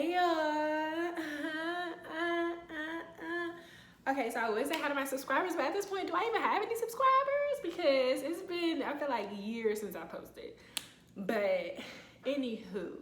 Hey, okay, so I would say hi to my subscribers, but at this point, do I even have any subscribers? Because it's been, I feel like, years since I posted. But, anywho,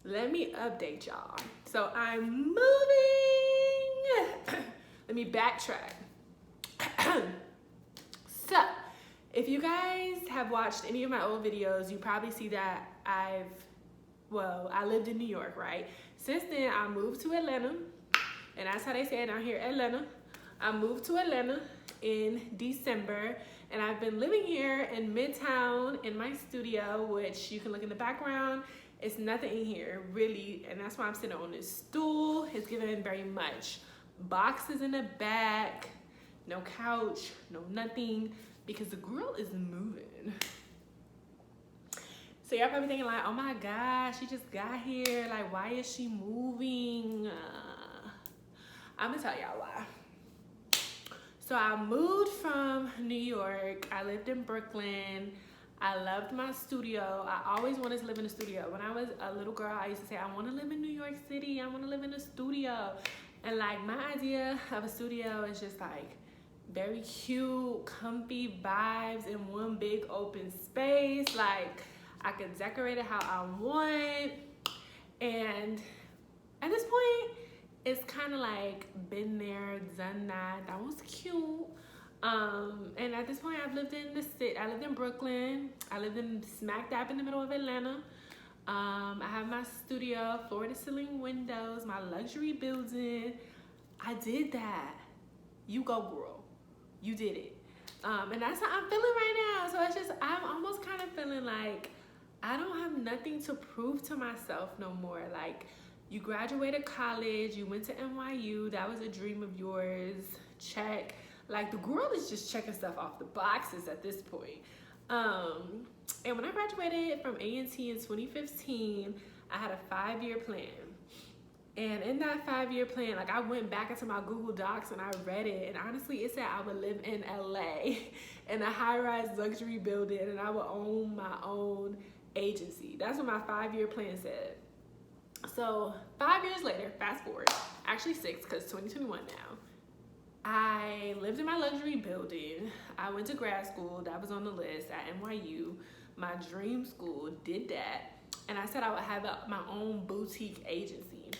let me update y'all. So, I'm moving. Let me backtrack. So, if you guys have watched any of my old videos, you probably see that I lived in New York, right? Since then, I moved to Atlanta, and that's how they say it down here, Atlanta. I moved to Atlanta in December, and I've been living here in Midtown in my studio, which you can look in the background. It's nothing in here, really, and that's why I'm sitting on this stool. It's given very much boxes in the back, no couch, no nothing, because the girl is moving. So y'all probably thinking like, oh my gosh, she just got here. Like, why is she moving? I'm gonna tell y'all why. So I moved from New York. I lived in Brooklyn. I loved my studio. I always wanted to live in a studio. When I was a little girl, I used to say, I want to live in New York City. I want to live in a studio. And like, my idea of a studio is just like very cute, comfy vibes in one big open space. Like, I could decorate it how I want. And at this point, it's kind of like been there, done that. That was cute. And at this point, I've lived in the city. I lived in Brooklyn. I lived in smack dab in the middle of Atlanta. I have my studio, floor to ceiling windows, my luxury building. I did that. You go, girl. You did it. And that's how I'm feeling right now. So it's just, I'm almost kind of feeling like I don't have nothing to prove to myself no more. Like, you graduated college, you went to NYU, that was a dream of yours, check. Like, the girl is just checking stuff off the boxes at this point. And when I graduated from A&T in 2015, I had a 5-year plan. And in that 5-year plan, like, I went back into my Google Docs and I read it, and honestly, it said I would live in LA in a high-rise luxury building, and I would own my own agency. That's what my 5-year plan said. So 5 years later, fast forward, actually 6, because 2021 now, I lived in my luxury building. I went to grad school. That was on the list at NYU. My dream school, did that. And I said I would have my own boutique agency.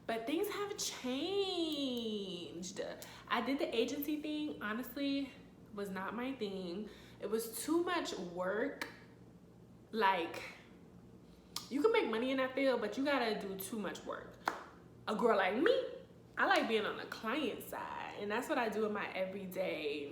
But things have changed. I did the agency thing, honestly, was not my thing. It was too much work. Like, you can make money in that field, but you gotta do too much work. A girl like me, I like being on the client side, and that's what I do in my everyday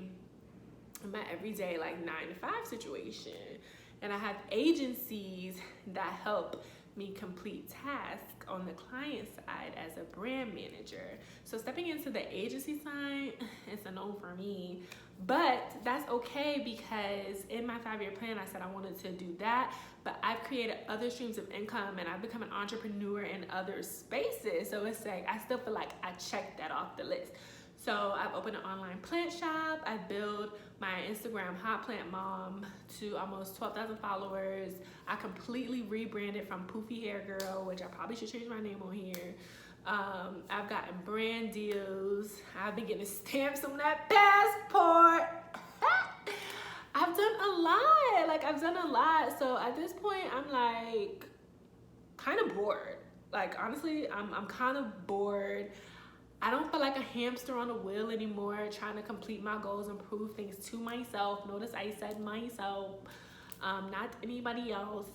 like 9-to-5 situation. And I have agencies that help me complete tasks on the client side as a brand manager. So stepping into the agency side, it's a no for me. But that's okay, because in my 5-year plan, I said I wanted to do that, but I've created other streams of income and I've become an entrepreneur in other spaces. So it's like, I still feel like I checked that off the list. So I've opened an online plant shop. I built my Instagram HOTPLANTMOM to almost 12,000 followers. I completely rebranded from Poofy Hair Girl, which I probably should change my name on here. I've gotten brand deals. I've been getting stamps on that passport. I've done a lot. Like, I've done a lot. So at this point, I'm like kind of bored. Like, honestly, I'm kind of bored. I don't feel like a hamster on a wheel anymore, trying to complete my goals and prove things to myself. Notice I said myself, not anybody else.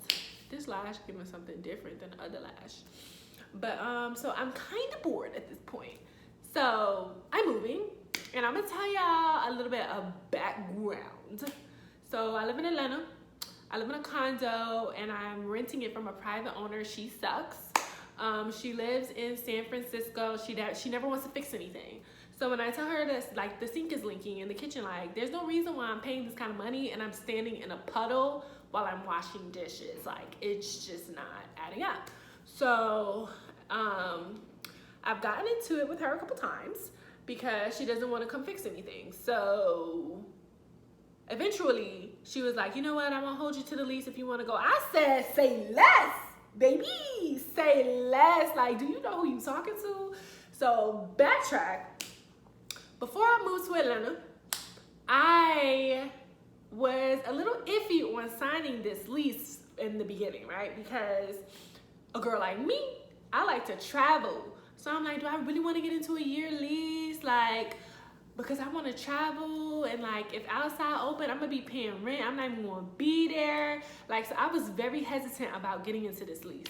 This lash giving something different than the other lash. But so I'm kind of bored at this point. So I'm moving, and I'm gonna tell y'all a little bit of background. So I live in Atlanta. I live in a condo, and I'm renting it from a private owner. She sucks. She lives in San Francisco. She never wants to fix anything. So when I tell her that, like, the sink is leaking in the kitchen, like, there's no reason why I'm paying this kind of money and I'm standing in a puddle while I'm washing dishes. Like, it's just not adding up. So I've gotten into it with her a couple times because she doesn't want to come fix anything. So eventually she was like, you know what, I'm gonna hold you to the lease if you want to go. I said, say less, baby, say less. Like, do you know who you talking to? So backtrack. Before I moved to Atlanta, I was a little iffy on signing this lease in the beginning, right? Because a girl like me, I like to travel. So I'm like, do I really want to get into a year lease? Like, because I want to travel, and like if outside open, I'm gonna be paying rent. I'm not even gonna be there. Like, so I was very hesitant about getting into this lease.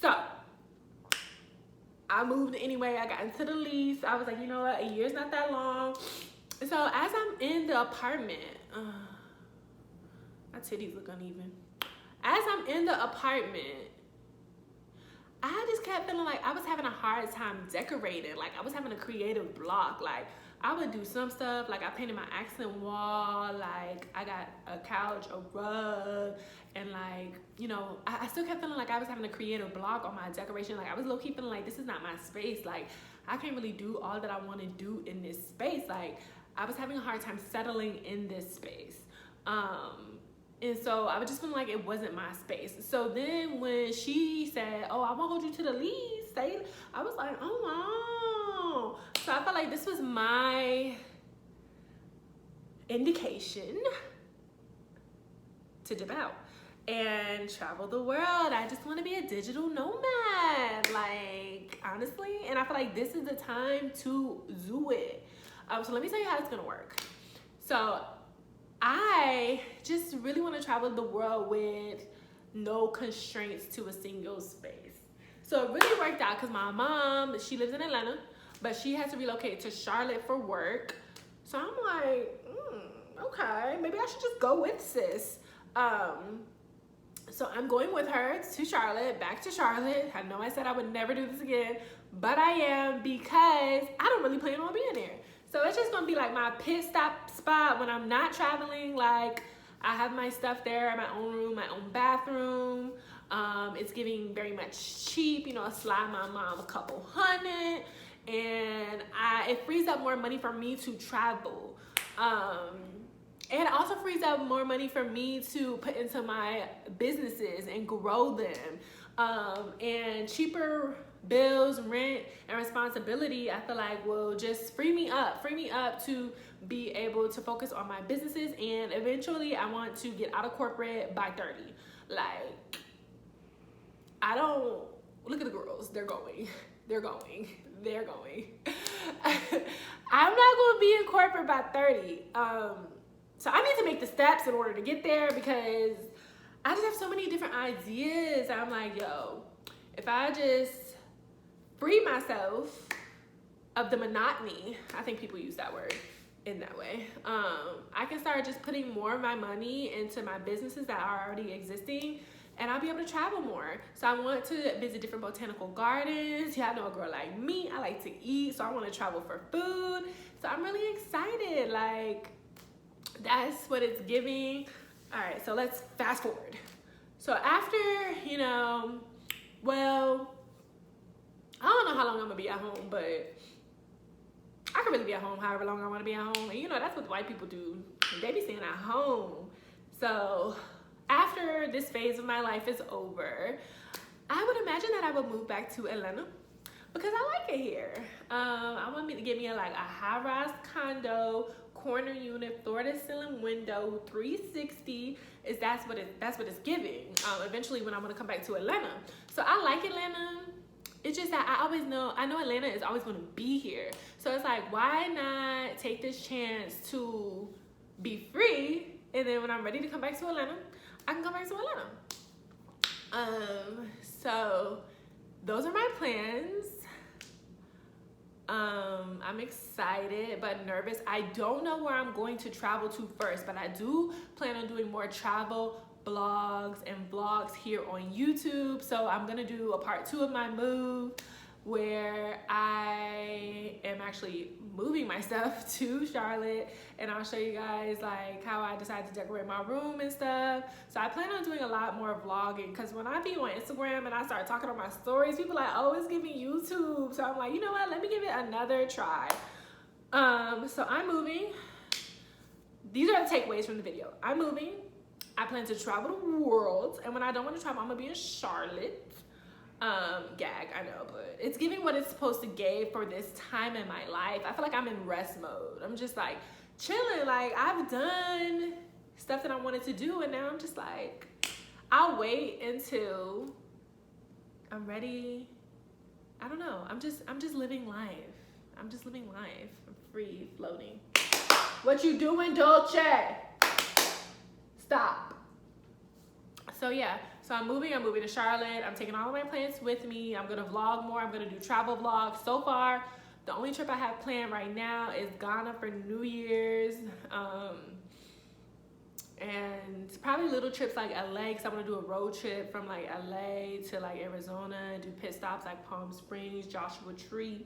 So I moved anyway. I got into the lease. I was like, you know what? A year's not that long. So as I'm in the apartment, my titties look uneven. As I'm in the apartment, I just kept feeling like I was having a hard time decorating. Like, I was having a creative block. Like, I would do some stuff, like I painted my accent wall, like I got a couch, a rug, and like, you know, I still kept feeling like I was having a creative block on my decoration. Like, I was low-key feeling like this is not my space. Like, I can't really do all that I want to do in this space. Like, I was having a hard time settling in this space. And so I was just feeling like it wasn't my space. So then when she said, oh, I won't hold you to the lease, I was like, oh, wow. So I felt like this was my indication to dip out and travel the world. I just want to be a digital nomad, like, honestly. And I feel like this is the time to do it. So let me tell you how it's going to work. So I just really want to travel the world with no constraints to a single space. So it really worked out because my mom, she lives in Atlanta, but she had to relocate to Charlotte for work. So I'm like, okay, maybe I should just go with sis. So I'm going with her to Charlotte, back to Charlotte. I know I said I would never do this again, but I am, because I don't really plan on being there. So it's just gonna be like my pit stop spot when I'm not traveling. Like, I have my stuff there, my own room, my own bathroom. It's giving very much cheap, you know, slide my mom a couple $100, and it frees up more money for me to travel. And it also frees up more money for me to put into my businesses and grow them. And cheaper bills, rent, and responsibility, I feel like will just free me up to be able to focus on my businesses. And eventually I want to get out of corporate by 30. Like, I don't, look at the girls, they're going. I'm not gonna be in corporate by 30. So I need to make the steps in order to get there, because I just have so many different ideas. I'm like, yo, if I just free myself of the monotony, I think people use that word in that way, I can start just putting more of my money into my businesses that are already existing, and I'll be able to travel more. So I want to visit different botanical gardens. Yeah, I know a girl like me, I like to eat, so I want to travel for food. So I'm really excited. Like, that's what it's giving. All right, so let's fast forward. So after, you know, well, I don't know how long I'm gonna be at home, but I can really be at home however long I want to be at home. And you know, that's what white people do. They be staying at home. So after this phase of my life is over, I would imagine that I would move back to Atlanta, because I like it here. I want me to get me a high-rise condo, corner unit, floor to ceiling window, 360. That's what it's giving. Eventually when I want to come back to Atlanta. So I like Atlanta. It's just that I know Atlanta is always going to be here. So it's like, why not take this chance to be free, and then when I'm ready to come back to Atlanta, I can come back to Atlanta. So those are my plans. I'm excited but nervous. I don't know where I'm going to travel to first, but I do plan on doing more travel blogs and vlogs here on YouTube. So I'm gonna do a part 2 of my move, where I am actually moving my stuff to Charlotte, and I'll show you guys like how I decided to decorate my room and stuff. So I plan on doing a lot more vlogging, because when I be on Instagram and I start talking on my stories, people are like, oh, it's giving YouTube. So I'm like, you know what, let me give it another try. So I'm moving. These are the takeaways from the video. I'm moving. I plan to travel the world, and when I don't want to travel, I'm gonna be in Charlotte. Gag, I know, but it's giving what it's supposed to give for this time in my life. I feel like I'm in rest mode. I'm just like chilling. Like I've done stuff that I wanted to do, and now I'm just like, I'll wait until I'm ready. I don't know. I'm just living life. I'm just living life. I'm free floating. What you doing, Dolce? Stop. So yeah, so I'm moving to Charlotte. I'm taking all of my plants with me. I'm gonna vlog more. I'm gonna do travel vlogs. So far, the only trip I have planned right now is Ghana for New Year's. And probably little trips like LA, because I want to do a road trip from like LA to like Arizona, do pit stops like Palm Springs, Joshua Tree.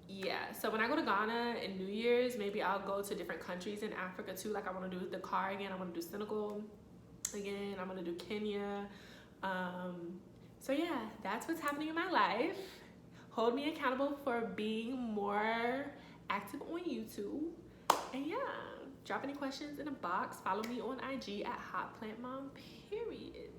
Yeah, so when I go to Ghana in New Year's, maybe I'll go to different countries in Africa too. Like I want to do Dakar again, I want to do Senegal again, I'm going to do Kenya. So yeah, that's what's happening in my life. Hold me accountable for being more active on YouTube. And yeah, drop any questions in the box. Follow me on IG at HOTPLANTMOM, period.